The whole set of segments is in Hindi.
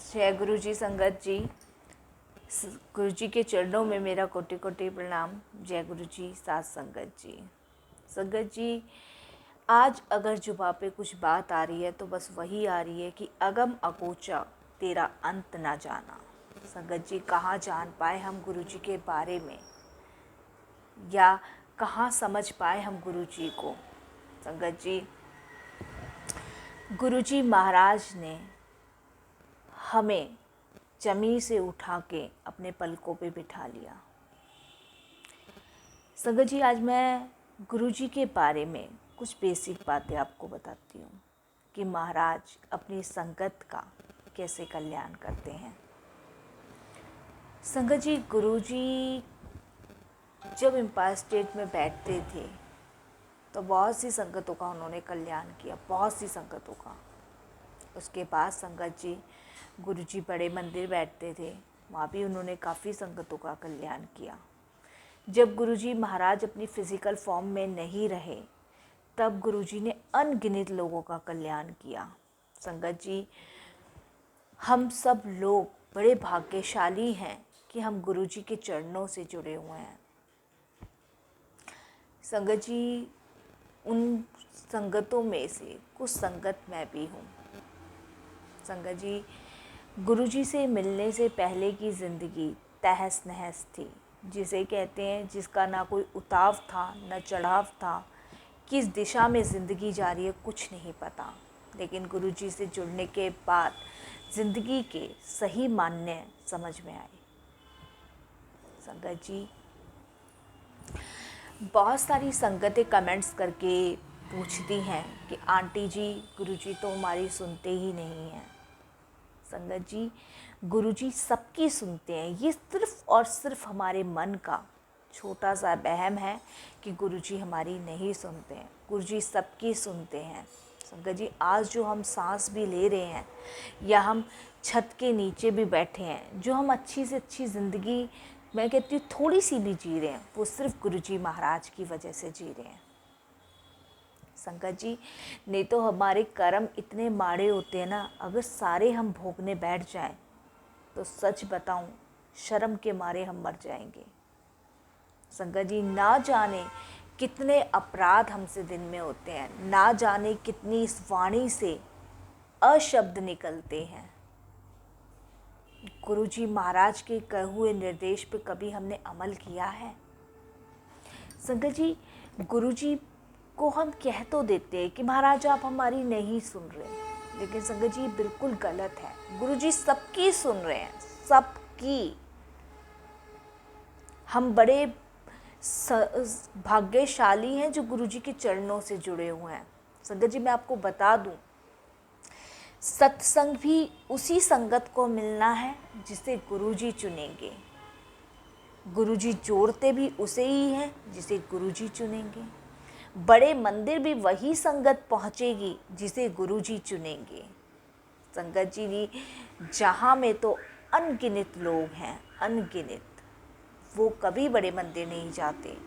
जय गुरु जी संगत जी। गुरु जी के चरणों में मेरा कोटि कोटि प्रणाम। जय गुरु जी साथ संगत जी। संगत जी, आज अगर जुबा पे कुछ बात आ रही है तो बस वही आ रही है कि अगम अगोचा तेरा अंत ना जाना। संगत जी, कहाँ जान पाए हम गुरु जी के बारे में, या कहाँ समझ पाए हम गुरु जी को। संगत जी, गुरु जी महाराज ने हमें जमीन से उठा के अपने पलकों पे बिठा लिया। संगत जी, आज मैं गुरु जी के बारे में कुछ बेसिक बातें आपको बताती हूँ कि महाराज अपनी संगत का कैसे कल्याण करते हैं। संगत जी, गुरु जी जब एम्पायर स्टेट में बैठते थे तो बहुत सी संगतों का उन्होंने कल्याण किया, बहुत सी संगतों का। उसके बाद संगत जी, गुरु जी बड़े मंदिर बैठते थे, वहाँ भी उन्होंने काफ़ी संगतों का कल्याण किया। जब गुरु जी महाराज अपनी फ़िज़िकल फॉर्म में नहीं रहे तब गुरु जी ने अनगिनत लोगों का कल्याण किया। संगत जी, हम सब लोग बड़े भाग्यशाली हैं कि हम गुरु जी के चरणों से जुड़े हुए हैं। संगत जी, उन संगतों में से कुछ संगत मैं भी हूँ। संगत जी, गुरु जी से मिलने से पहले की ज़िंदगी तहस नहस थी, जिसे कहते हैं जिसका ना कोई उतार था न चढ़ाव था। किस दिशा में ज़िंदगी जा रही है कुछ नहीं पता। लेकिन गुरु जी से जुड़ने के बाद ज़िंदगी के सही मायने समझ में आए। संगत जी, बहुत सारी संगतें कमेंट्स करके पूछती हैं कि आंटी जी, गुरु जी तो हमारी सुनते ही नहीं हैं। संगत जी, गुरु जी सबकी सुनते हैं। ये सिर्फ़ और सिर्फ हमारे मन का छोटा सा वहम है कि गुरु जी हमारी नहीं सुनते हैं। गुरु जी सबकी सुनते हैं। संगत जी, आज जो हम सांस भी ले रहे हैं या हम छत के नीचे भी बैठे हैं, जो हम अच्छी से अच्छी ज़िंदगी, मैं कहती हूँ थोड़ी सी भी जी रहे हैं, वो सिर्फ गुरु जी महाराज की वजह से जी रहे हैं। संगत जी, नहीं तो हमारे कर्म इतने माड़े होते हैं ना, अगर सारे हम भोगने बैठ जाएं तो सच बताऊं, शर्म के मारे हम मर जाएंगे। संगत जी, ना जाने कितने अपराध हमसे दिन में होते हैं, ना जाने कितनी इस वाणी से अशब्द निकलते हैं। गुरु जी महाराज के कहे हुए निर्देश पे कभी हमने अमल किया है? संगत जी, गुरु जी को हम कह तो देते हैं कि महाराज आप हमारी नहीं सुन रहे, लेकिन संगत जी बिल्कुल गलत है। गुरु जी सबकी सुन रहे हैं, सबकी। हम बड़े भाग्यशाली हैं जो गुरु जी के चरणों से जुड़े हुए हैं। संगत जी, मैं आपको बता दूं, सत्संग भी उसी संगत को मिलना है जिसे गुरु जी चुनेंगे। गुरु जी जोड़ते भी उसे ही हैं जिसे गुरु जी चुनेंगे। बड़े मंदिर भी वही संगत पहुँचेगी जिसे गुरु जी चुनेंगे। संगत जी, जहाँ में तो अनगिनत लोग हैं, अनगिनत, वो कभी बड़े मंदिर नहीं जाते।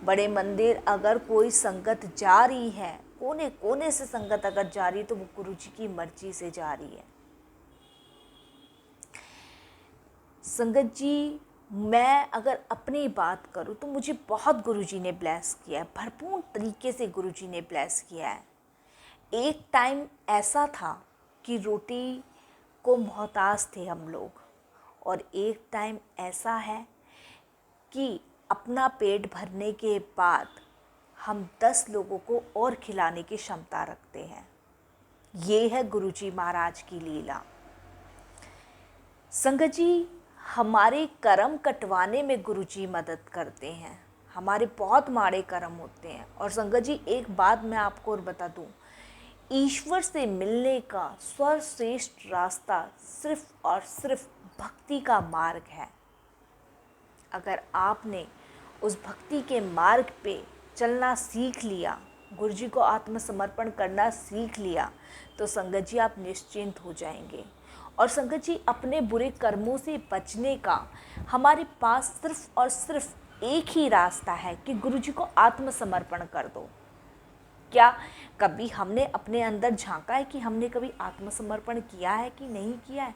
बड़े मंदिर अगर कोई संगत जा रही है, कोने कोने से संगत अगर जा रही है, तो वो गुरु जी की मर्जी से जा रही है। संगत जी, मैं अगर अपनी बात करूं तो मुझे बहुत गुरुजी ने ब्लेस किया है, भरपूर तरीके से गुरुजी ने ब्लेस किया है। एक टाइम ऐसा था कि रोटी को मोहताज थे हम लोग, और एक टाइम ऐसा है कि अपना पेट भरने के बाद हम 10 लोगों को और खिलाने की क्षमता रखते हैं। ये है गुरुजी महाराज की लीला। संगत जी, हमारे कर्म कटवाने में गुरुजी मदद करते हैं। हमारे बहुत माड़े कर्म होते हैं। और संगत जी, एक बात मैं आपको और बता दूं, ईश्वर से मिलने का सर्वश्रेष्ठ रास्ता सिर्फ और सिर्फ भक्ति का मार्ग है। अगर आपने उस भक्ति के मार्ग पे चलना सीख लिया, गुरुजी को आत्मसमर्पण करना सीख लिया, तो संगत जी आप निश्चिंत हो जाएंगे। और संगत जी, अपने बुरे कर्मों से बचने का हमारे पास सिर्फ और सिर्फ एक ही रास्ता है कि गुरुजी को आत्मसमर्पण कर दो। क्या कभी हमने अपने अंदर झांका है कि हमने कभी आत्मसमर्पण किया है कि नहीं किया है?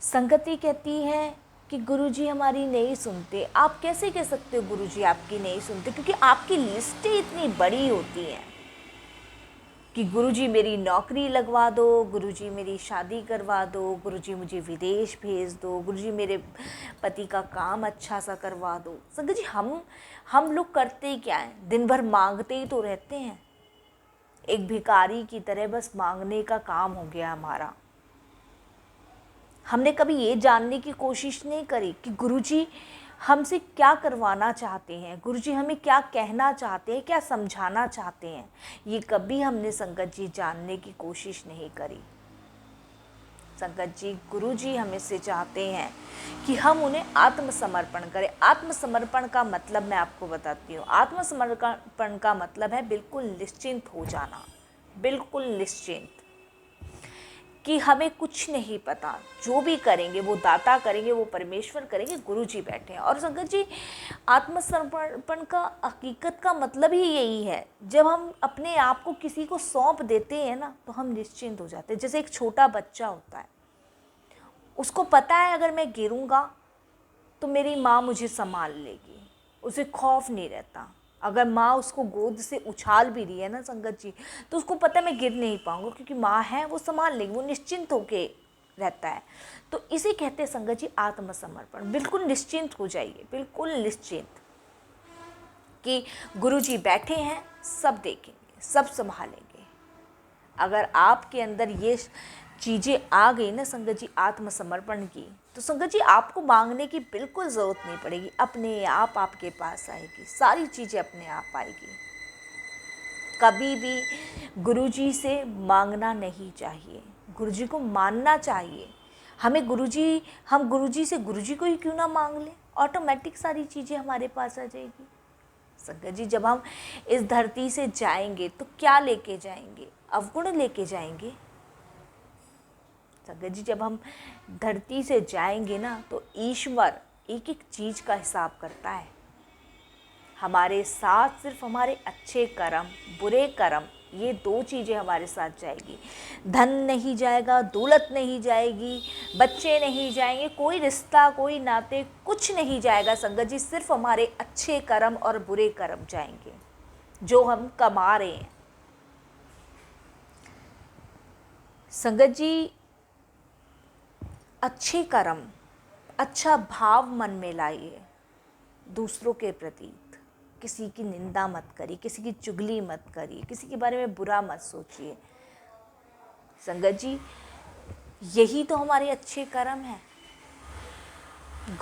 संगति कहती है कि गुरुजी हमारी नहीं सुनते। आप कैसे कह सकते हो गुरुजी आपकी नहीं सुनते? क्योंकि आपकी लिस्टें इतनी बड़ी होती हैं कि गुरुजी मेरी नौकरी लगवा दो, गुरुजी मेरी शादी करवा दो, गुरुजी मुझे विदेश भेज दो, गुरुजी मेरे पति का काम अच्छा सा करवा दो। संगत जी हम लोग करते ही क्या है? दिन भर मांगते ही तो रहते हैं, एक भिखारी की तरह बस मांगने का काम हो गया हमारा। हमने कभी ये जानने की कोशिश नहीं करी कि गुरुजी हमसे क्या करवाना चाहते हैं, गुरुजी हमें क्या कहना चाहते हैं, क्या समझाना चाहते हैं। ये कभी हमने संगत जी जानने की कोशिश नहीं करी। संगत जी गुरुजी हमें से चाहते हैं कि हम उन्हें आत्मसमर्पण करें। आत्मसमर्पण का मतलब मैं आपको बताती हूँ। आत्मसमर्पण का मतलब है बिल्कुल निश्चिंत हो जाना, बिल्कुल निश्चिंत कि हमें कुछ नहीं पता, जो भी करेंगे वो दाता करेंगे, वो परमेश्वर करेंगे, गुरुजी बैठे हैं। और संगत जी आत्मसमर्पण का हकीकत का मतलब ही यही है। जब हम अपने आप को किसी को सौंप देते हैं ना तो हम निश्चिंत हो जाते हैं। जैसे एक छोटा बच्चा होता है, उसको पता है अगर मैं गिरूंगा तो मेरी माँ मुझे संभाल लेगी, उसे खौफ नहीं रहता। अगर माँ उसको गोद से उछाल भी रही है ना संगत जी, तो उसको पता है मैं गिर नहीं पाऊंगा क्योंकि माँ है, वो संभाल लेगी, वो निश्चिंत होके रहता है। तो इसे कहते हैं संगत जी आत्मसमर्पण। बिल्कुल निश्चिंत हो जाइए, बिल्कुल निश्चिंत कि गुरुजी बैठे हैं, सब देखेंगे, सब संभालेंगे। अगर आपके अंदर ये चीज़ें आ गई ना संगत जी आत्मसमर्पण की, तो संगत जी आपको मांगने की बिल्कुल ज़रूरत नहीं पड़ेगी, अपने आप आपके पास आएगी, सारी चीज़ें अपने आप आएगी। कभी भी गुरुजी से मांगना नहीं चाहिए, गुरुजी को मानना चाहिए। हम गुरुजी से गुरुजी को ही क्यों ना मांग लें, ऑटोमेटिक सारी चीज़ें हमारे पास आ जाएगी। संगत जी जब हम इस धरती से जाएंगे तो क्या लेके जाएंगे? अवगुण लेके जाएंगे। संगत जी जब हम धरती से जाएंगे ना तो ईश्वर एक एक चीज़ का हिसाब करता है। हमारे साथ सिर्फ हमारे अच्छे कर्म, बुरे कर्म, ये दो चीज़ें हमारे साथ जाएगी। धन नहीं जाएगा, दौलत नहीं जाएगी, बच्चे नहीं जाएंगे, कोई रिश्ता, कोई नाते, कुछ नहीं जाएगा संगत जी। सिर्फ हमारे अच्छे कर्म और बुरे कर्म जाएंगे जो हम कमा रहे हैं। संगत जी अच्छे कर्म, अच्छा भाव मन में लाइए दूसरों के प्रति। किसी की निंदा मत करिए, किसी की चुगली मत करिए, किसी के बारे में बुरा मत सोचिए। संगत जी यही तो हमारे अच्छे कर्म हैं।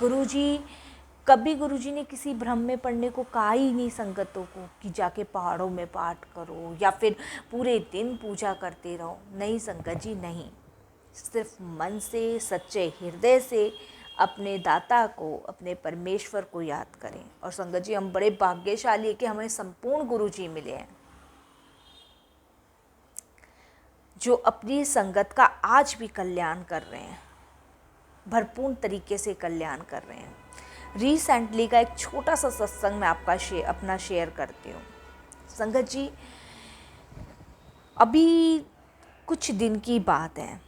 गुरुजी कभी गुरुजी ने किसी भ्रम में पड़ने को कहा ही नहीं संगतों को कि जाके पहाड़ों में पाठ करो या फिर पूरे दिन पूजा करते रहो। नहीं संगत जी नहीं, सिर्फ मन से, सच्चे हृदय से अपने दाता को, अपने परमेश्वर को याद करें। और संगत जी हम बड़े भाग्यशाली है कि हमें संपूर्ण गुरुजी मिले हैं जो अपनी संगत का आज भी कल्याण कर रहे हैं, भरपूर तरीके से कल्याण कर रहे हैं। रिसेंटली का एक छोटा सा सत्संग मैं अपना शेयर करती हूँ। संगत जी अभी कुछ दिन की बात है,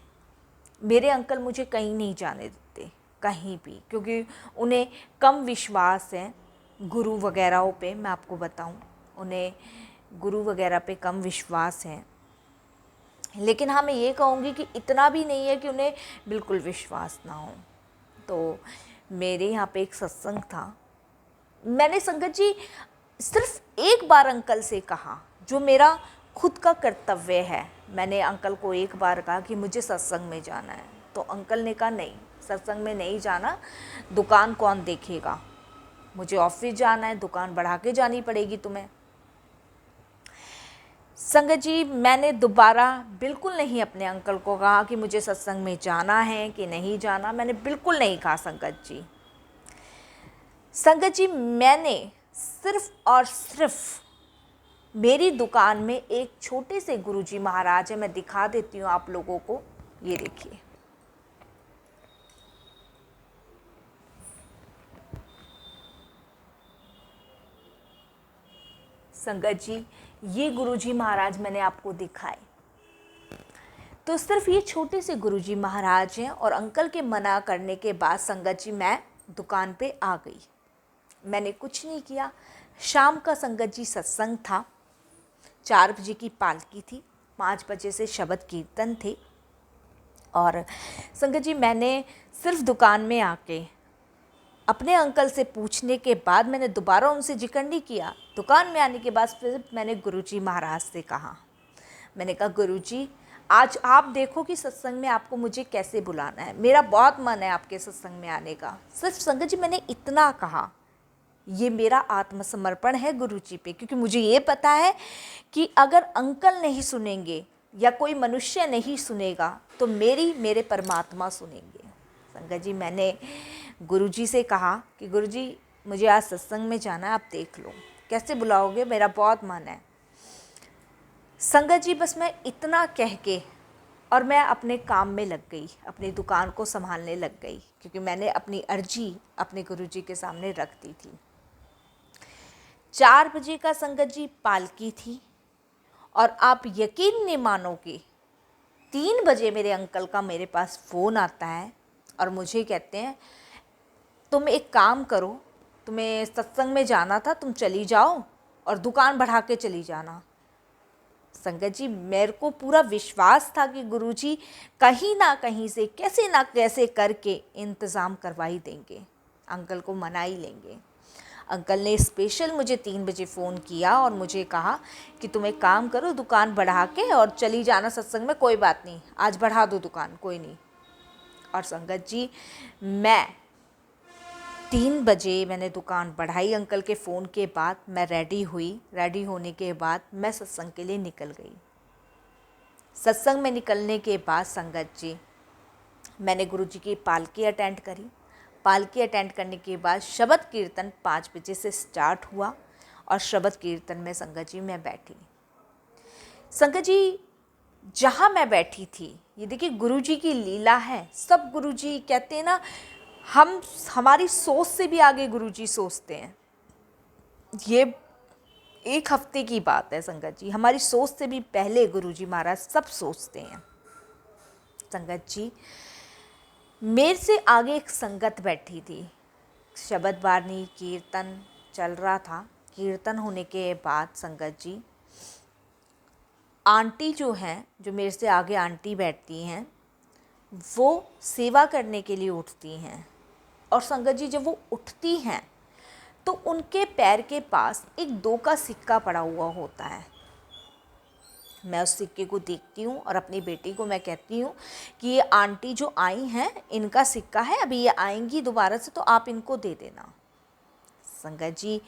मेरे अंकल मुझे कहीं नहीं जाने देते, कहीं भी, क्योंकि उन्हें कम विश्वास है गुरु वगैरह पे। मैं आपको बताऊं, उन्हें गुरु वगैरह पे कम विश्वास है। लेकिन हाँ मैं ये कहूँगी कि इतना भी नहीं है कि उन्हें बिल्कुल विश्वास ना हो। तो मेरे यहाँ पे एक सत्संग था, मैंने संगत जी सिर्फ एक बार अंकल से कहा, जो मेरा खुद का कर्तव्य है। मैंने अंकल को एक बार कहा कि मुझे सत्संग में जाना है, तो अंकल ने कहा नहीं, सत्संग में नहीं जाना, दुकान कौन देखेगा, मुझे ऑफिस जाना है, दुकान बढ़ा के जानी पड़ेगी तुम्हें। संगत जी मैंने दोबारा बिल्कुल नहीं अपने अंकल को कहा कि मुझे सत्संग में जाना है कि नहीं जाना, मैंने बिल्कुल नहीं कहा संगत जी। संगत जी मैंने सिर्फ और सिर्फ मेरी दुकान में एक छोटे से गुरुजी महाराज है, मैं दिखा देती हूँ आप लोगों को, ये देखिए। संगत जी ये गुरुजी महाराज मैंने आपको दिखाए। तो सिर्फ ये छोटे से गुरुजी महाराज हैं और अंकल के मना करने के बाद संगत जी मैं दुकान पे आ गई। मैंने कुछ नहीं किया। शाम का संगत जी सत्संग था, 4 बजे की पालकी थी, 5 बजे से शबद कीर्तन थे। और संगत जी मैंने सिर्फ दुकान में आके अपने अंकल से पूछने के बाद मैंने दोबारा उनसे जिक्र नहीं किया। दुकान में आने के बाद फिर मैंने गुरुजी महाराज से कहा, मैंने कहा गुरुजी आज आप देखो कि सत्संग में आपको मुझे कैसे बुलाना है, मेरा बहुत मन है आपके सत्संग में आने का। सिर्फ संगत जी मैंने इतना कहा। ये मेरा आत्मसमर्पण है गुरुजी पे, क्योंकि मुझे ये पता है कि अगर अंकल नहीं सुनेंगे या कोई मनुष्य नहीं सुनेगा तो मेरे परमात्मा सुनेंगे। संगत जी मैंने गुरुजी से कहा कि गुरुजी मुझे आज सत्संग में जाना है, आप देख लो कैसे बुलाओगे, मेरा बहुत मन है। संगत जी बस मैं इतना कह के और मैं अपने काम में लग गई, अपनी दुकान को संभालने लग गई, क्योंकि मैंने अपनी अर्जी अपने गुरुजी के सामने रख दी थी। 4 बजे का संगत जी पालकी थी और आप यकीन नहीं मानोगे 3 बजे मेरे अंकल का मेरे पास फ़ोन आता है और मुझे कहते हैं तुम एक काम करो, तुम्हें सत्संग में जाना था, तुम चली जाओ और दुकान बढ़ा के चली जाना। संगत जी मेरे को पूरा विश्वास था कि गुरुजी कहीं ना कहीं से कैसे ना कैसे करके इंतज़ाम करवा ही देंगे, अंकल को मना ही लेंगे। अंकल ने स्पेशल मुझे 3 बजे फ़ोन किया और मुझे कहा कि तुम एक काम करो, दुकान बढ़ा के और चली जाना सत्संग में, कोई बात नहीं आज बढ़ा दो दुकान, कोई नहीं। और संगत जी मैं 3 बजे मैंने दुकान बढ़ाई अंकल के फ़ोन के बाद। मैं रेडी हुई, रेडी होने के बाद मैं सत्संग के लिए निकल गई। सत्संग में निकलने के बाद संगत जी मैंने गुरुजी की पालकी अटेंड करी। पालकी अटेंड करने के बाद शबद कीर्तन 5 बजे से स्टार्ट हुआ और शबद कीर्तन में संगत जी मैं बैठी। संगत जी जहाँ मैं बैठी थी, ये देखिए गुरुजी की लीला है। सब गुरुजी कहते हैं ना, हमारी सोच से भी आगे गुरुजी सोचते हैं। ये 1 हफ्ते की बात है संगत जी, हमारी सोच से भी पहले गुरुजी महाराज सब सोचते हैं। संगत जी मेरे से आगे एक संगत बैठी थी, शबद वाणी कीर्तन चल रहा था। कीर्तन होने के बाद संगत जी आंटी जो हैं, जो मेरे से आगे आंटी बैठती हैं, वो सेवा करने के लिए उठती हैं। और संगत जी जब वो उठती हैं तो उनके पैर के पास एक 2 का सिक्का पड़ा हुआ होता है। मैं उस सिक्के को देखती हूँ और अपनी बेटी को मैं कहती हूँ कि ये आंटी जो आई हैं इनका सिक्का है, अभी ये आएंगी दोबारा से तो आप इनको दे देना। संगत जी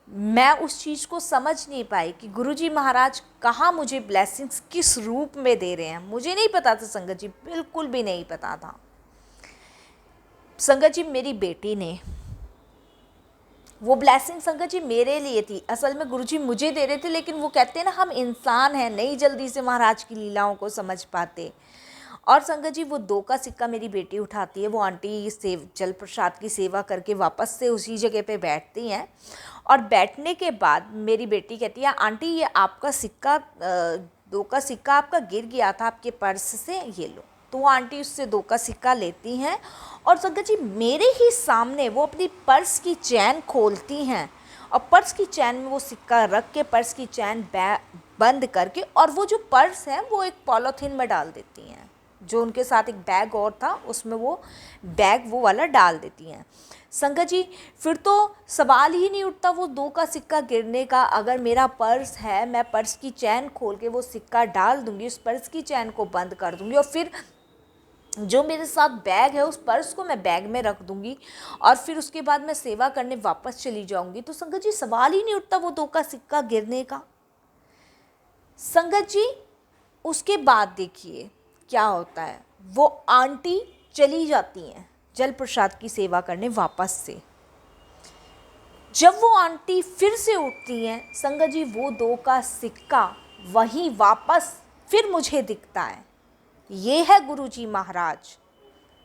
मैं उस चीज़ को समझ नहीं पाई कि गुरुजी महाराज कहाँ मुझे ब्लेसिंग्स किस रूप में दे रहे हैं। मुझे नहीं पता था संगत जी, बिल्कुल भी नहीं पता था। संगत जी मेरी बेटी ने वो ब्लेसिंग संगत जी मेरे लिए थी। असल में गुरुजी मुझे दे रहे थे, लेकिन वो कहते हैं ना हम इंसान हैं, नहीं जल्दी से महाराज की लीलाओं को समझ पाते। और संगत जी वो 2 का सिक्का मेरी बेटी उठाती है, वो आंटी जल प्रसाद की सेवा करके वापस से उसी जगह पे बैठती हैं। और बैठने के बाद मेरी बेटी कहती है आंटी ये आपका सिक्का 2 का सिक्का आपका गिर गया था आपके पर्स से, ये लो। तो वो आंटी उससे 2 का सिक्का लेती हैं और संगत जी मेरे ही सामने वो अपनी पर्स की चैन खोलती हैं और पर्स की चैन में वो सिक्का रख के पर्स की चैन बंद करके और वो जो पर्स है वो एक पॉलीथीन में डाल देती हैं। जो उनके साथ एक बैग और था उसमें वो बैग वो वाला डाल देती हैं। संगत जी फिर तो सवाल ही नहीं उठता वो 2 का सिक्का गिरने का। अगर मेरा पर्स है, मैं पर्स की चैन खोल के वो सिक्का डाल दूंगी, उस पर्स की चैन को बंद कर दूंगी और फिर जो मेरे साथ बैग है उस पर्स को मैं बैग में रख दूंगी और फिर उसके बाद मैं सेवा करने वापस चली जाऊंगी। तो संगत जी सवाल ही नहीं उठता वो 2 का सिक्का गिरने का। संगत जी उसके बाद देखिए क्या होता है, वो आंटी चली जाती हैं जल प्रसाद की सेवा करने वापस से। जब वो आंटी फिर से उठती हैं संगत जी वो 2 का सिक्का वहीं वापस फिर मुझे दिखता है। ये है गुरुजी महाराज,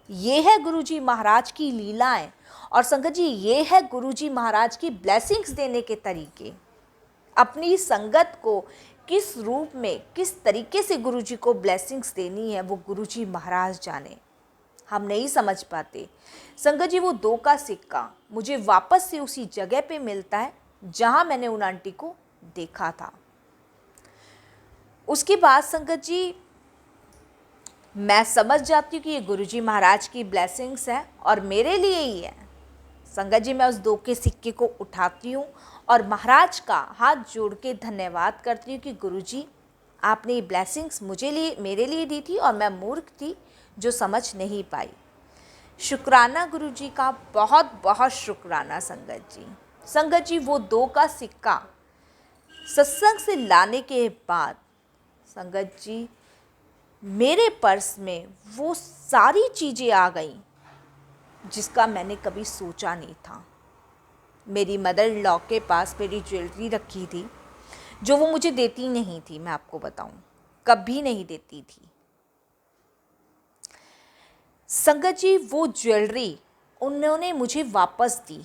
ये है गुरुजी महाराज की लीलाएं। और संगत जी ये है गुरुजी महाराज की ब्लेसिंग्स देने के तरीके। अपनी संगत को किस रूप में, किस तरीके से गुरुजी को ब्लेसिंग्स देनी है वो गुरुजी महाराज जाने, हम नहीं समझ पाते। संगत जी, वो 2 का सिक्का मुझे वापस से उसी जगह पे मिलता है जहां मैंने उन आंटी को देखा था। उसके बाद संगत जी मैं समझ जाती हूँ कि ये गुरुजी महाराज की ब्लेसिंग्स है और मेरे लिए ही है। संगत जी, मैं उस 2 के सिक्के को उठाती हूँ और महाराज का हाथ जोड़ के धन्यवाद करती हूँ कि गुरुजी आपने ये ब्लेसिंग्स मेरे लिए दी थी और मैं मूर्ख थी जो समझ नहीं पाई। शुक्राना गुरुजी का, बहुत बहुत शुक्राना संगत जी। संगत जी, वो 2 का सिक्का सत्संग से लाने के बाद संगत जी मेरे पर्स में वो सारी चीज़ें आ गईं जिसका मैंने कभी सोचा नहीं था। मेरी मदर इन लॉ के पास मेरी ज्वेलरी रखी थी जो वो मुझे देती नहीं थी, मैं आपको बताऊं, कभी नहीं देती थी। संगत जी, वो ज्वेलरी उन्होंने मुझे वापस दी,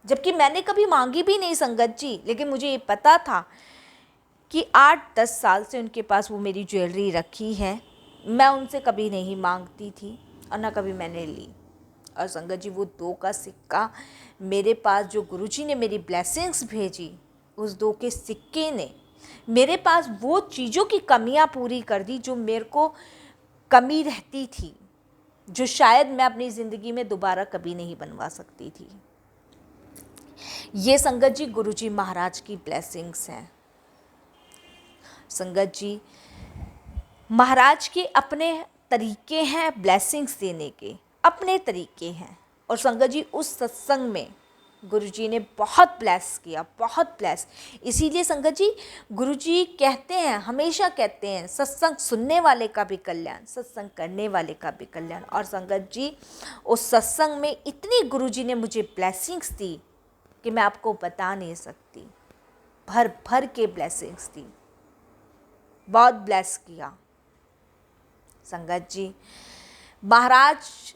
जबकि मैंने कभी मांगी भी नहीं संगत जी, लेकिन मुझे ये पता था कि 8-10 साल से उनके पास वो मेरी ज्वेलरी रखी है। मैं उनसे कभी नहीं मांगती थी और ना कभी मैंने ली। और संगत जी, वो 2 का सिक्का मेरे पास, जो गुरुजी ने मेरी ब्लेसिंग्स भेजी, उस 2 के सिक्के ने मेरे पास वो चीज़ों की कमियां पूरी कर दी जो मेरे को कमी रहती थी, जो शायद मैं अपनी ज़िंदगी में दोबारा कभी नहीं बनवा सकती थी। ये संगत जी गुरुजी महाराज की ब्लेसिंग्स हैं। संगत जी, महाराज के अपने तरीके हैं ब्लेसिंग्स देने के, अपने तरीके हैं। और संगत जी, उस सत्संग में गुरुजी ने बहुत ब्लेस किया, बहुत ब्लेस। इसीलिए संगत जी गुरुजी कहते हैं, हमेशा कहते हैं, सत्संग सुनने वाले का भी कल्याण, सत्संग करने वाले का भी कल्याण। और संगत जी, उस सत्संग में इतनी गुरुजी ने मुझे ब्लेसिंग्स दी कि मैं आपको बता नहीं सकती। भर भर के ब्लेसिंग्स दी, बहुत ब्लेस किया। संगत जी, महाराज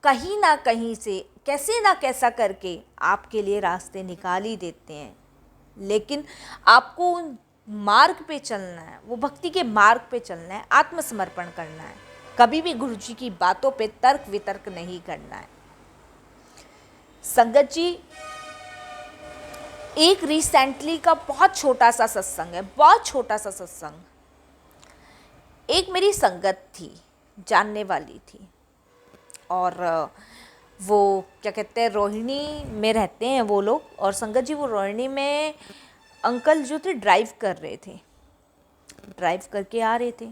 कहीं ना कहीं से, कैसे ना कैसा करके आपके लिए रास्ते निकाल ही देते हैं, लेकिन आपको उन मार्ग पे चलना है, वो भक्ति के मार्ग पे चलना है, आत्मसमर्पण करना है। कभी भी गुरुजी की बातों पे तर्क वितर्क नहीं करना है। संगत जी, एक रिसेंटली का बहुत छोटा सा सत्संग है, बहुत छोटा सा सत्संग। एक मेरी संगत थी, जानने वाली थी, और वो क्या कहते हैं, रोहिणी में रहते हैं वो लोग। और संगत जी, वो रोहिणी में अंकल जो थे ड्राइव कर रहे थे, ड्राइव करके आ रहे थे।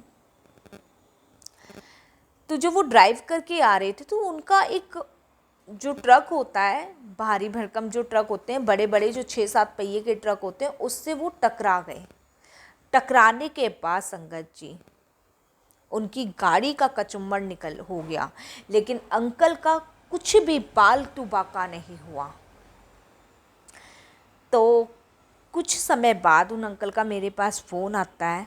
तो जो वो ड्राइव करके आ रहे थे, तो उनका एक जो ट्रक होता है, भारी भरकम जो ट्रक होते हैं, बड़े बड़े जो 6-7 पहिए के ट्रक होते हैं, उससे वो टकरा गए। टकराने के बाद संगत जी उनकी गाड़ी का कचुम्बर निकल हो गया, लेकिन अंकल का कुछ भी बाल बाका नहीं हुआ। तो कुछ समय बाद उन अंकल का मेरे पास फ़ोन आता है,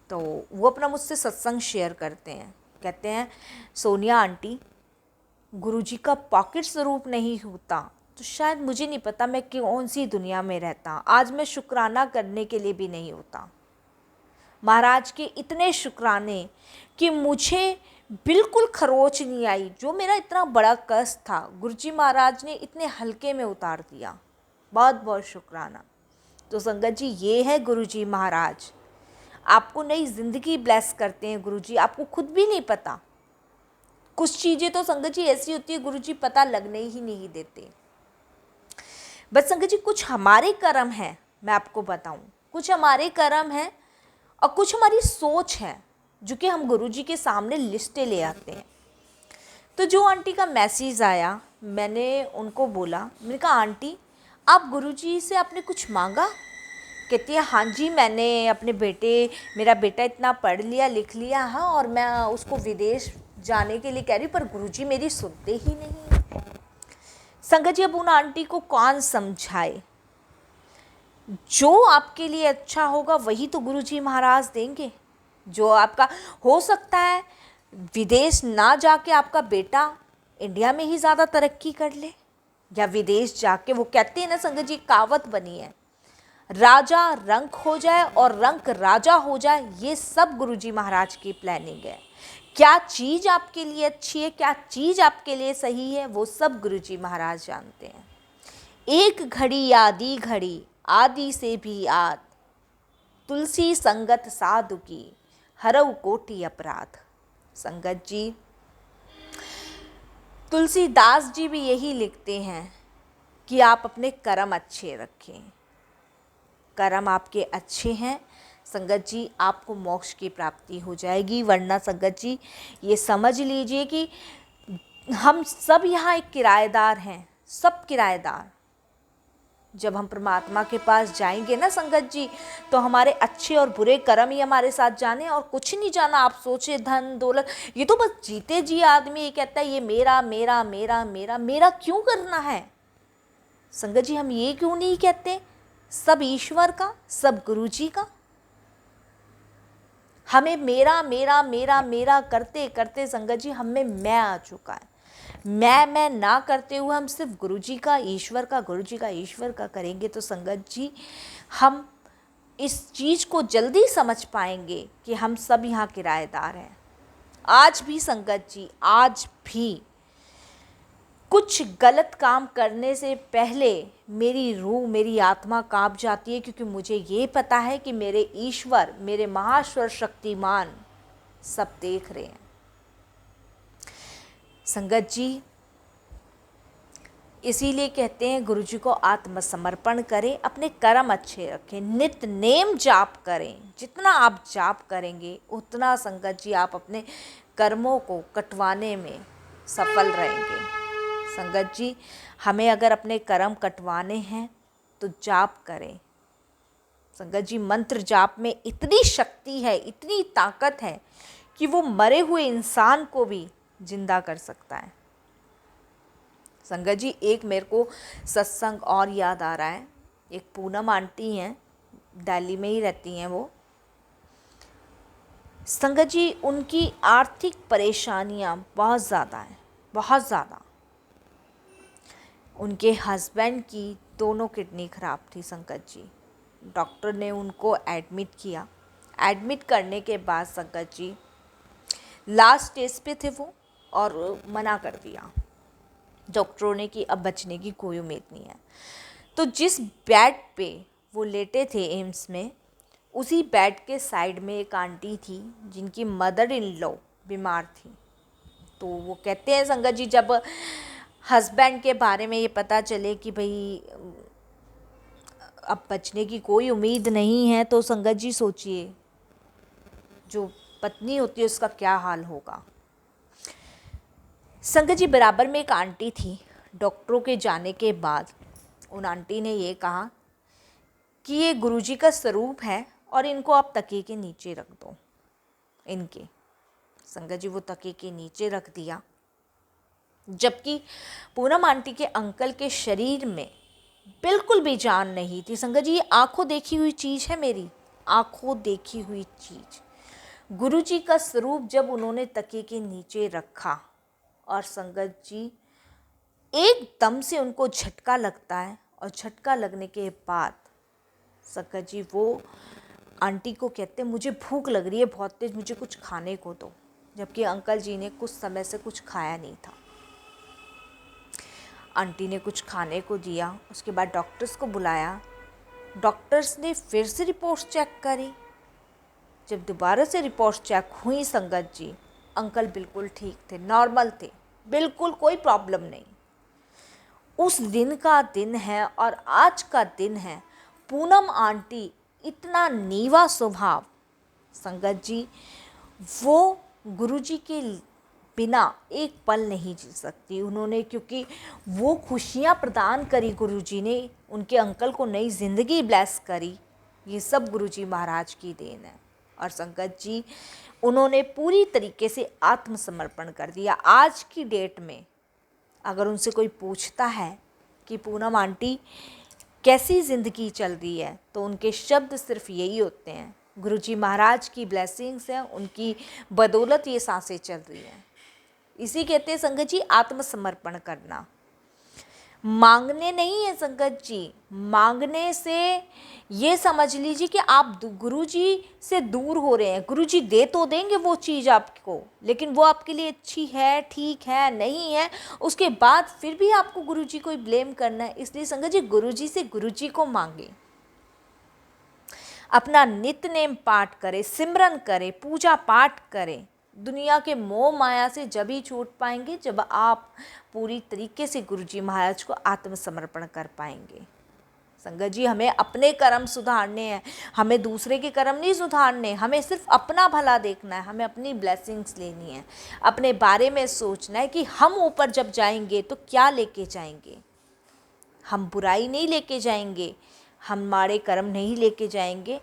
तो वो अपना मुझसे सत्संग शेयर करते हैं। कहते हैं, सोनिया आंटी, गुरुजी का पॉकेट स्वरूप नहीं होता तो शायद मुझे नहीं पता मैं कौन सी दुनिया में रहता। आज मैं शुक्राना करने के लिए भी नहीं होता। महाराज के इतने शुक्राने कि मुझे बिल्कुल खरोच नहीं आई। जो मेरा इतना बड़ा कष्ट था, गुरुजी महाराज ने इतने हल्के में उतार दिया। बहुत बहुत शुक्राना। तो संगत जी, ये है गुरुजी महाराज, आपको नई ज़िंदगी ब्लेस करते हैं गुरुजी। आपको खुद भी नहीं पता, कुछ चीज़ें तो संगत जी ऐसी होती है गुरुजी पता लगने ही नहीं देते। बस संगत जी, कुछ हमारे कर्म हैं, मैं आपको बताऊं, कुछ हमारे कर्म हैं और कुछ हमारी सोच है जो कि हम गुरुजी के सामने लिस्टें ले आते हैं। तो जो आंटी का मैसेज आया, मैंने उनको बोला, मैंने कहा आंटी आप गुरुजी से आपने कुछ मांगा? कहती है हाँ जी, मैंने अपने मेरा बेटा इतना पढ़ लिया लिख लिया है और मैं उसको विदेश जाने के लिए कह रही हूँ, पर गुरुजी मेरी सुनते ही नहीं। संगत जी, अब उन आंटी को कौन समझाए? जो आपके लिए अच्छा होगा वही तो गुरुजी महाराज देंगे। जो आपका हो सकता है विदेश ना जाके आपका बेटा इंडिया में ही ज़्यादा तरक्की कर ले, या विदेश जाके, वो कहते हैं ना संगत जी, कहावत बनी है, राजा रंक हो जाए और रंक राजा हो जाए, ये सब गुरुजी महाराज की प्लानिंग है। क्या चीज़ आपके लिए अच्छी है, क्या चीज़ आपके लिए सही है, वो सब गुरुजी महाराज जानते हैं। एक घड़ी आदि घड़ी, आदि से भी आद, तुलसी संगत साधु की, हरऊ कोटि अपराध। संगत जी, तुलसीदास जी भी यही लिखते हैं कि आप अपने कर्म अच्छे रखें। कर्म आपके अच्छे हैं संगत जी, आपको मोक्ष की प्राप्ति हो जाएगी। वरना संगत जी ये समझ लीजिए कि हम सब यहाँ एक किराएदार हैं, सब किराएदार। जब हम परमात्मा के पास जाएंगे ना संगत जी, तो हमारे अच्छे और बुरे कर्म ही हमारे साथ जाने और कुछ नहीं जाना। आप सोचे धन दौलत, ये तो बस जीते जी आदमी ये कहता है ये मेरा मेरा मेरा मेरा मेरा क्यों करना है। संगत जी हम ये क्यों नहीं कहते सब ईश्वर का, सब गुरु जी का। हमें मेरा मेरा मेरा मेरा करते करते संगत जी हमें मैं आ चुका है। मैं ना करते हुए हम सिर्फ गुरु जी का ईश्वर का, गुरु जी का ईश्वर का करेंगे तो संगत जी हम इस चीज़ को जल्दी समझ पाएंगे कि हम सब यहाँ किराएदार हैं। आज भी संगत जी, आज भी कुछ गलत काम करने से पहले मेरी रूह, मेरी आत्मा काँप जाती है, क्योंकि मुझे ये पता है कि मेरे ईश्वर, मेरे महाश्वर शक्तिमान सब देख रहे हैं। संगत जी इसीलिए कहते हैं गुरु जी को आत्मसमर्पण करें, अपने कर्म अच्छे रखें, नित्य नेम जाप करें। जितना आप जाप करेंगे उतना संगत जी आप अपने कर्मों को कटवाने में सफल रहेंगे। संगत जी हमें अगर अपने कर्म कटवाने हैं तो जाप करें। संगत जी मंत्र जाप में इतनी शक्ति है, इतनी ताकत है कि वो मरे हुए इंसान को भी जिंदा कर सकता है। संगत जी एक मेरे को सत्संग और याद आ रहा है। एक पूनम आंटी हैं, दिल्ली में ही रहती हैं वो। संगत जी उनकी आर्थिक परेशानियां बहुत ज़्यादा हैं, बहुत ज़्यादा। उनके हस्बैंड की दोनों किडनी ख़राब थी संगत जी। डॉक्टर ने उनको एडमिट किया। एडमिट करने के बाद संगत जी लास्ट स्टेज पे थे वो और मना कर दिया डॉक्टरों ने कि अब बचने की कोई उम्मीद नहीं है। तो जिस बेड पे वो लेटे थे एम्स में, उसी बेड के साइड में एक आंटी थी जिनकी मदर इन लॉ बीमार थी। तो वो कहते हैं संगत जी जब हस्बैंड के बारे में ये पता चले कि भाई अब बचने की कोई उम्मीद नहीं है, तो संगत जी सोचिए जो पत्नी होती है उसका क्या हाल होगा। संगत जी बराबर में एक आंटी थी। डॉक्टरों के जाने के बाद उन आंटी ने ये कहा कि ये गुरुजी का स्वरूप है और इनको आप तकिए के नीचे रख दो। इनके संगत जी वो तकिए के नीचे रख दिया, जबकि पूनम आंटी के अंकल के शरीर में बिल्कुल भी जान नहीं थी। संगत जी ये आंखों देखी हुई चीज़ है, मेरी आंखों देखी हुई चीज़। गुरुजी का स्वरूप जब उन्होंने तकिए के नीचे रखा और संगत जी एकदम से उनको झटका लगता है, और झटका लगने के बाद संगत जी वो आंटी को कहते मुझे भूख लग रही है बहुत तेज, मुझे कुछ खाने को दो, जबकि अंकल जी ने कुछ समय से कुछ खाया नहीं था। आंटी ने कुछ खाने को दिया, उसके बाद डॉक्टर्स को बुलाया। डॉक्टर्स ने फिर से रिपोर्ट्स चेक करी। जब दोबारा से रिपोर्ट्स चेक हुई संगत जी, अंकल बिल्कुल ठीक थे, नॉर्मल थे, बिल्कुल कोई प्रॉब्लम नहीं। उस दिन का दिन है और आज का दिन है। पूनम आंटी इतना नीवा स्वभाव संगत जी, वो गुरुजी के बिना एक पल नहीं जी सकती उन्होंने, क्योंकि वो खुशियाँ प्रदान करी गुरुजी ने, उनके अंकल को नई ज़िंदगी ब्लेस करी। ये सब गुरुजी महाराज की देन है। और संगत जी उन्होंने पूरी तरीके से आत्मसमर्पण कर दिया। आज की डेट में अगर उनसे कोई पूछता है कि पूनम आंटी कैसी ज़िंदगी चल रही है, तो उनके शब्द सिर्फ यही होते हैं, गुरुजी महाराज की ब्लेसिंग्स हैं, उनकी बदौलत ये सांसें चल रही हैं। इसी कहते हैं संगत जी आत्मसमर्पण करना। मांगने नहीं है संगत जी। मांगने से ये समझ लीजिए कि आप गुरु जी से दूर हो रहे हैं। गुरु जी दे तो देंगे वो चीज़ आपको, लेकिन वो आपके लिए अच्छी है, ठीक है, नहीं है, उसके बाद फिर भी आपको गुरु जी को ही ब्लेम करना है। इसलिए संगत जी गुरु जी से गुरु जी को मांगे, अपना नित्य नेम पाठ करें, सिमरन करें, पूजा पाठ करें। दुनिया के मोह माया से जब ही छूट पाएंगे जब आप पूरी तरीके से गुरु जी महाराज को आत्मसमर्पण कर पाएंगे। संगत जी हमें अपने कर्म सुधारने हैं, हमें दूसरे के कर्म नहीं सुधारने, हमें सिर्फ अपना भला देखना है, हमें अपनी ब्लेसिंग्स लेनी है, अपने बारे में सोचना है कि हम ऊपर जब जाएंगे तो क्या लेके जाएंगे। हम बुराई नहीं लेके जाएंगे, हमारे कर्म नहीं लेके जाएंगे,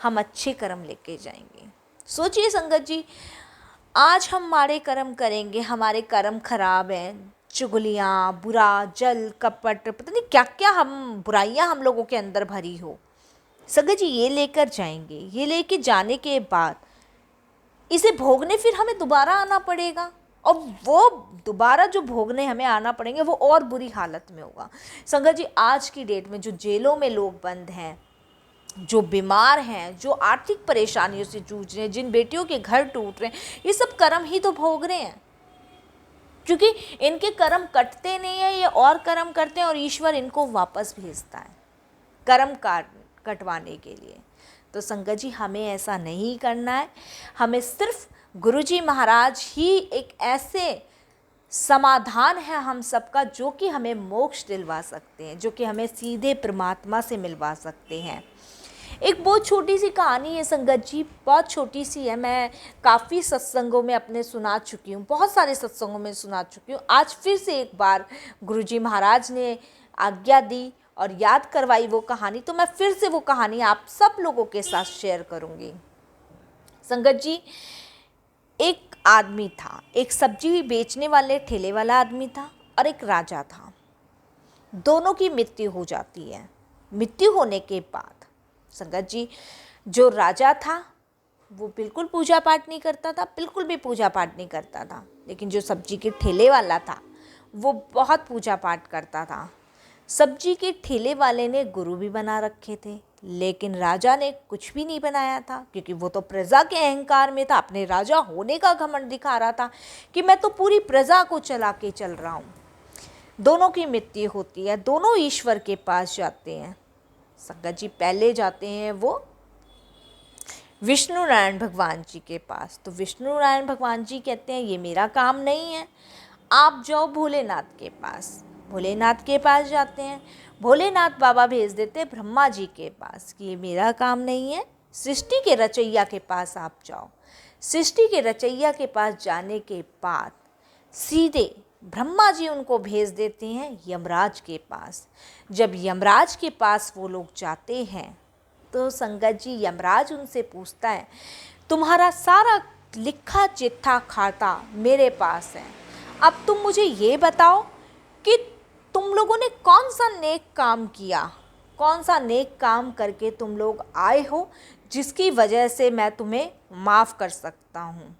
हम अच्छे कर्म लेके जाएंगे। सोचिए संगत जी, आज हम माड़े कर्म करेंगे, हमारे कर्म खराब हैं, चुगलियाँ, बुरा, जल, कपट, पता नहीं क्या क्या हम बुराइयाँ हम लोगों के अंदर भरी हो। संगत जी ये लेकर जाएंगे, ये लेके जाने के बाद इसे भोगने फिर हमें दोबारा आना पड़ेगा, और वो दोबारा जो भोगने हमें आना पड़ेंगे वो और बुरी हालत में होगा। संगत जी आज की डेट में जो जेलों में लोग बंद हैं, जो बीमार हैं, जो आर्थिक परेशानियों से जूझ रहे हैं, जिन बेटियों के घर टूट रहे हैं, ये सब कर्म ही तो भोग रहे हैं, क्योंकि इनके कर्म कटते नहीं है, ये और कर्म करते हैं और ईश्वर इनको वापस भेजता है कर्म कटवाने के लिए। तो संगत जी हमें ऐसा नहीं करना है। हमें सिर्फ गुरुजी महाराज ही एक ऐसे समाधान है हम सबका जो कि हमें मोक्ष दिलवा सकते हैं, जो कि हमें सीधे परमात्मा से मिलवा सकते हैं। एक बहुत छोटी सी कहानी है संगत जी, बहुत छोटी सी है। मैं काफ़ी सत्संगों में अपने सुना चुकी हूँ, बहुत सारे सत्संगों में सुना चुकी हूँ। आज फिर से एक बार गुरुजी महाराज ने आज्ञा दी और याद करवाई वो कहानी, तो मैं फिर से वो कहानी आप सब लोगों के साथ शेयर करूँगी। संगत जी एक आदमी था, एक सब्जी बेचने वाले ठेले वाला आदमी था, और एक राजा था। दोनों की मृत्यु हो जाती है। मृत्यु होने के बाद संगत जी जो राजा था वो बिल्कुल पूजा पाठ नहीं करता था, बिल्कुल भी पूजा पाठ नहीं करता था, लेकिन जो सब्जी के ठेले वाला था वो बहुत पूजा पाठ करता था। सब्जी के ठेले वाले ने गुरु भी बना रखे थे, लेकिन राजा ने कुछ भी नहीं बनाया था, क्योंकि वो तो प्रजा के अहंकार में था, अपने राजा होने का घमंड दिखा रहा था कि मैं तो पूरी प्रजा को चला के चल रहा हूँ। दोनों की मृत्यु होती है, दोनों ईश्वर के पास जाते हैं। संगत जी पहले जाते हैं वो विष्णु नारायण भगवान जी के पास। तो विष्णु नारायण भगवान जी कहते हैं ये मेरा काम नहीं है, आप जाओ भोलेनाथ के पास। भोलेनाथ के पास जाते हैं, भोलेनाथ बाबा भेज देते ब्रह्मा जी के पास कि ये मेरा काम नहीं है, सृष्टि के रचैया के पास आप जाओ। सृष्टि के रचैया के पास जाने के बाद सीधे ब्रह्मा जी उनको भेज देते हैं यमराज के पास। जब यमराज के पास वो लोग जाते हैं तो संगत जी यमराज उनसे पूछता है तुम्हारा सारा लिखा चिट्ठा खाता मेरे पास है, अब तुम मुझे ये बताओ कि तुम लोगों ने कौन सा नेक काम किया, कौन सा नेक काम करके तुम लोग आए हो जिसकी वजह से मैं तुम्हें माफ़ कर सकता हूँ।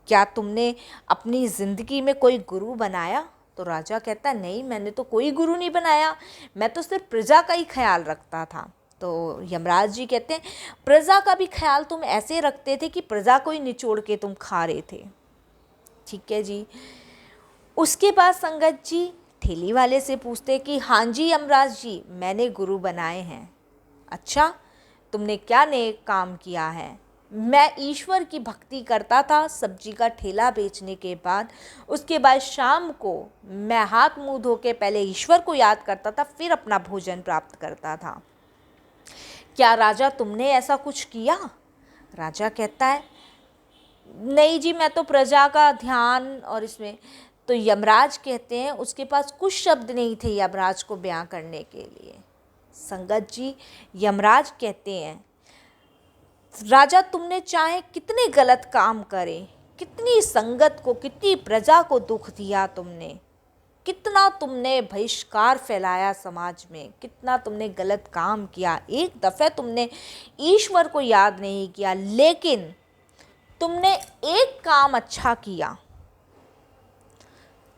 क्या तुमने अपनी ज़िंदगी में कोई गुरु बनाया? तो राजा कहता है नहीं, मैंने तो कोई गुरु नहीं बनाया, मैं तो सिर्फ प्रजा का ही ख्याल रखता था। तो यमराज जी कहते हैं प्रजा का भी ख्याल तुम ऐसे रखते थे कि प्रजा को ही निचोड़ के तुम खा रहे थे। ठीक है जी। उसके बाद संगत जी ठेली वाले से पूछते कि हाँ जी यमराज जी, मैंने गुरु बनाए हैं। अच्छा, तुमने क्या नेक काम किया है? मैं ईश्वर की भक्ति करता था सब्जी का ठेला बेचने के बाद, उसके बाद शाम को मैं हाथ मुंह धो के पहले ईश्वर को याद करता था, फिर अपना भोजन प्राप्त करता था। क्या राजा तुमने ऐसा कुछ किया? राजा कहता है नहीं जी, मैं तो प्रजा का ध्यान और इसमें। तो यमराज कहते हैं उसके पास कुछ शब्द नहीं थे यमराज को बयां करने के लिए। संगत जी यमराज कहते हैं राजा तुमने चाहे कितने गलत काम करे, कितनी संगत को, कितनी प्रजा को दुख दिया तुमने, कितना तुमने बहिष्कार फैलाया समाज में, कितना तुमने गलत काम किया, एक दफ़े तुमने ईश्वर को याद नहीं किया, लेकिन तुमने एक काम अच्छा किया,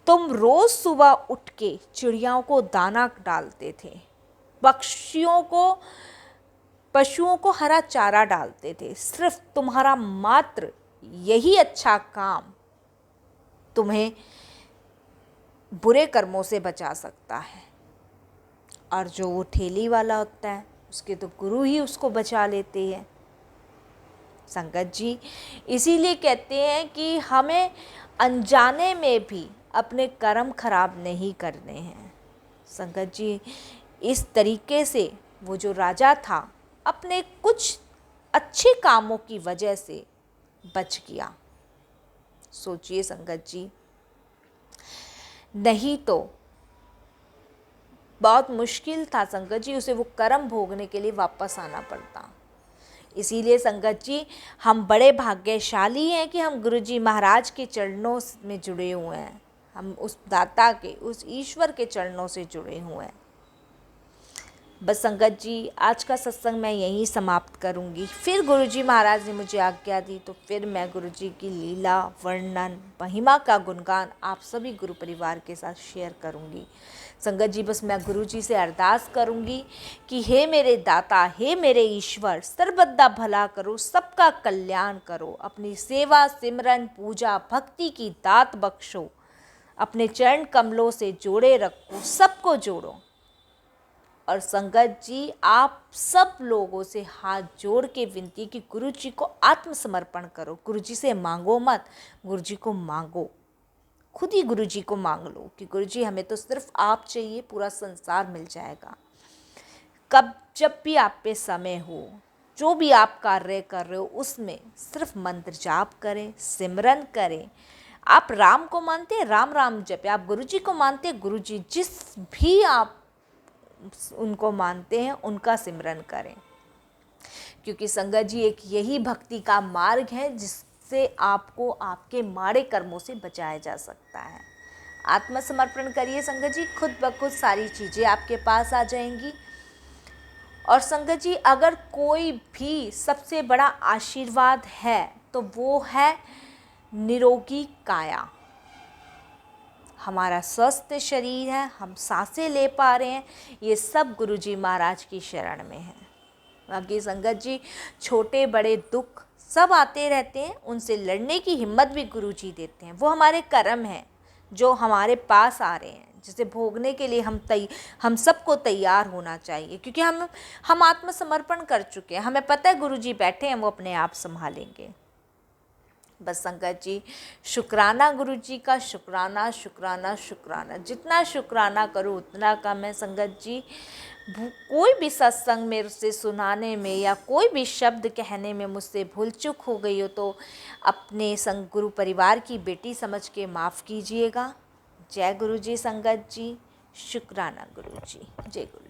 तुम रोज सुबह उठ के चिड़ियाओं को दाना डालते थे, पशुओं को हरा चारा डालते थे। सिर्फ तुम्हारा मात्र यही अच्छा काम तुम्हें बुरे कर्मों से बचा सकता है। और जो वो ठेली वाला होता है, उसके तो गुरु ही उसको बचा लेते हैं। संगत जी, इसीलिए कहते हैं कि हमें अनजाने में भी अपने कर्म खराब नहीं करने हैं। संगत जी, इस तरीके से वो जो राजा था अपने कुछ अच्छे कामों की वजह से बच गया। सोचिए संगत जी, नहीं तो बहुत मुश्किल था संगत जी, उसे वो कर्म भोगने के लिए वापस आना पड़ता। इसीलिए संगत जी, हम बड़े भाग्यशाली हैं कि हम गुरुजी महाराज के चरणों में जुड़े हुए हैं। हम उस दाता के, उस ईश्वर के चरणों से जुड़े हुए हैं। बस संगत जी, आज का सत्संग मैं यहीं समाप्त करूंगी। फिर गुरुजी महाराज ने मुझे आज्ञा दी तो फिर मैं गुरुजी की लीला, वर्णन, महिमा का गुणगान आप सभी गुरु परिवार के साथ शेयर करूंगी। संगत जी, बस मैं गुरुजी से अरदास करूंगी कि हे मेरे दाता, हे मेरे ईश्वर, सर्वदा भला करो, सबका कल्याण करो, अपनी सेवा, सिमरन, पूजा, भक्ति की दात बख्शो, अपने चरण कमलों से जोड़े रखो, सबको जोड़ो। और संगत जी, आप सब लोगों से हाथ जोड़ के विनती कि गुरुजी को आत्मसमर्पण करो। गुरुजी से मांगो मत, गुरुजी को मांगो, खुद ही गुरुजी को मांग लो कि गुरुजी हमें तो सिर्फ आप चाहिए, पूरा संसार मिल जाएगा। जब भी आप पे समय हो, जो भी आप कार्य कर रहे हो, उसमें सिर्फ मंत्र जाप करें, सिमरन करें। आप राम को मानते हैं, राम राम जपे। आप गुरुजी को मानते हैं, गुरुजी जिस भी आप उनको मानते हैं उनका सिमरन करें। क्योंकि संगत जी, एक यही भक्ति का मार्ग है जिससे आपको आपके माड़े कर्मों से बचाया जा सकता है। आत्मसमर्पण करिए संगत जी, खुद ब खुद सारी चीज़ें आपके पास आ जाएंगी। और संगत जी, अगर कोई भी सबसे बड़ा आशीर्वाद है तो वो है निरोगी काया। हमारा स्वस्थ शरीर है, हम सांसें ले पा रहे हैं, ये सब गुरुजी महाराज की शरण में है। बाकी संगत जी, छोटे बड़े दुख सब आते रहते हैं, उनसे लड़ने की हिम्मत भी गुरुजी देते हैं। वो हमारे कर्म हैं जो हमारे पास आ रहे हैं, जिसे भोगने के लिए हम सबको तैयार होना चाहिए। क्योंकि हम आत्मसमर्पण कर चुके हैं, हमें पता है गुरुजी बैठे हैं, वो अपने आप संभालेंगे। बस संगत जी, शुक्राना गुरुजी का, शुक्राना शुक्राना शुक्राना। जितना शुक्राना करो उतना कम है संगत जी। कोई भी सत्संग मेरे से सुनाने में या कोई भी शब्द कहने में मुझसे भूल चूक हो गई हो तो अपने संग गुरु परिवार की बेटी समझ के माफ़ कीजिएगा। जय गुरुजी संगत जी, शुक्राना गुरुजी, जय गुरु।